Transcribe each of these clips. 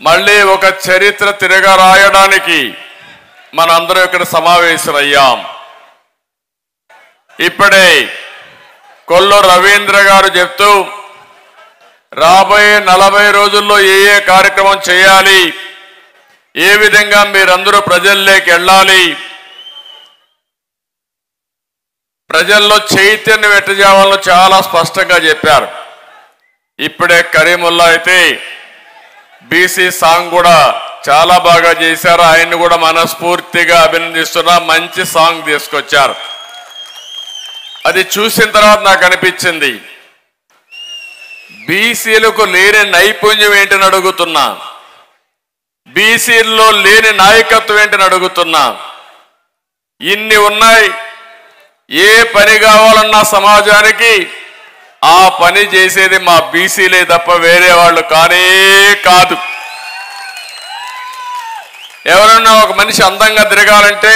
మళ్ళీ ఒక చరిత్ర తిరగా రాయడానికి మనందరం ఇక్కడ సమావేశమయ్యాం. ఇప్పుడే కొల్లు రవీంద్ర గారు చెప్తూ రాబోయే 40 రోజుల్లో ఏ కార్యక్రమం చేయాలి, ఏ విధంగా మీరందరూ ప్రజల్లోకి వెళ్ళాలి, ప్రజల్లో చైతన్యం ఎట్టజేయాలో చాలా స్పష్టంగా చెప్పారు. ఇప్పుడే కరీముల్లా అయితే బీసీ సాంగ్ కూడా చాలా బాగా చేశారు. ఆయన్ని కూడా మనస్ఫూర్తిగా అభినందిస్తున్నా. మంచి సాంగ్ తీసుకొచ్చారు. అది చూసిన తర్వాత నాకు అనిపించింది, బీసీలకు లేని నైపుణ్యం ఏంటని అడుగుతున్నా, బీసీల్లో లేని నాయకత్వం ఏంటని అడుగుతున్నా. ఇన్ని ఉన్నాయి. ఏ పని కావాలన్నా సమాజానికి ఆ పని చేసేది మా బీసీలే తప్ప వేరే వాళ్ళు కానే కాదు. ఎవరన్నా ఒక మనిషి అందంగా తిరగాలంటే,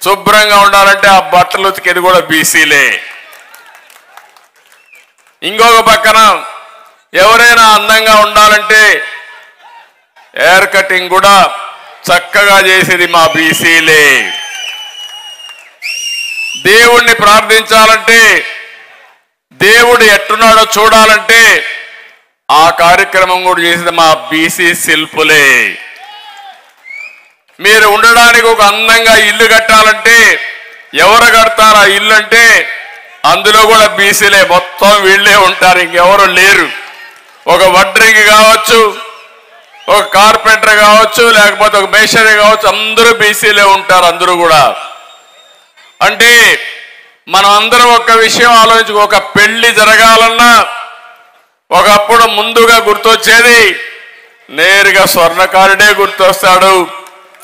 శుభ్రంగా ఉండాలంటే ఆ బట్టలు ఉతికేది కూడా బీసీలే. ఇంకొక పక్కన ఎవరైనా అందంగా ఉండాలంటే హెయిర్ కటింగ్ కూడా చక్కగా చేసేది మా బీసీలే. దేవుణ్ణి ప్రార్థించాలంటే, దేవుడు ఎట్టున్నాడో చూడాలంటే ఆ కార్యక్రమం కూడా చేసేది మా బీసీ శిల్పులే. మీరు ఉండడానికి ఒక అందంగా ఇల్లు కట్టాలంటే ఎవరు కడతారు ఆ ఇల్లు అంటే అందులో కూడా బీసీలే. మొత్తం వీళ్ళే ఉంటారు, ఇంకెవరు లేరు. ఒక వడ్రింగి కావచ్చు, ఒక కార్పెంటర్ కావచ్చు, లేకపోతే ఒక మేషనరీ కావచ్చు, అందరూ బీసీలే ఉంటారు. అందరూ కూడా అంటే మనం అందరం ఒక విషయం ఆలోచించుకో, ఒక పెళ్లి జరగాలన్నా ఒకప్పుడు ముందుగా గుర్తొచ్చేది నేరుగా స్వర్ణకారుడే గుర్తొస్తాడు.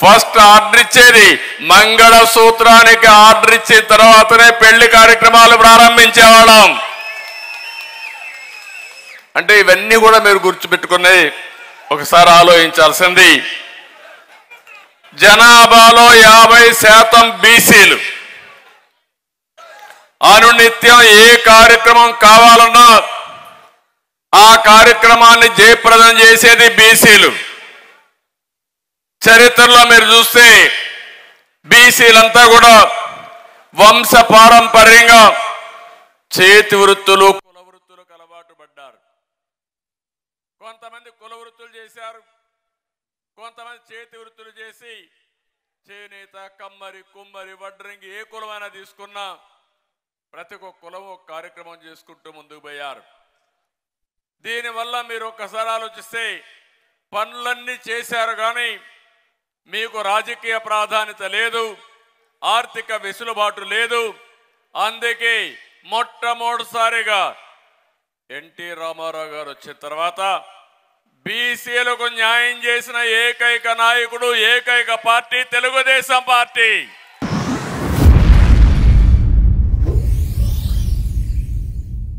ఫస్ట్ ఆర్డర్ ఇచ్చేది మంగళ సూత్రానికి ఆర్డర్ ఇచ్చిన తర్వాతనే పెళ్లి కార్యక్రమాలు ప్రారంభించేవాళ్ళం. అంటే ఇవన్నీ కూడా మీరు గుర్తుపెట్టుకున్నాయి. ఒకసారి ఆలోచించాల్సింది, జనాభాలో 50% బీసీలు. అనునిత్యం ఏ కార్యక్రమం కావాలన్నా ఆ కార్యక్రమాన్ని జయప్రదం చేసేది బీసీలు. చరిత్రలో మీరు చూస్తే బీసీలంతా కూడా వంశ పారంపర్యంగా చేతి వృత్తులు, కుల వృత్తులకు అలవాటు పడ్డారు. కొంతమంది కుల వృత్తులు చేశారు, కొంతమంది చేతి వృత్తులు చేసి చేనేత, కమ్మరి, కుమ్మరి, వడ్రంగి ఏ కులమైనా తీసుకున్నా ప్రతి ఒక్క కులం ఒక కార్యక్రమం చేసుకుంటూ ముందుకు పోయారు. దీనివల్ల మీరు ఒక్కసారి ఆలోచిస్తే పనులన్నీ చేశారు, కానీ మీకు రాజకీయ ప్రాధాన్యత లేదు, ఆర్థిక వెసులుబాటు లేదు. అందుకే మొట్టమొదటిసారిగా ఎన్టీ రామారావు గారు వచ్చిన తర్వాత బీసీలకు న్యాయం చేసిన ఏకైక నాయకుడు, ఏకైక పార్టీ తెలుగుదేశం పార్టీ.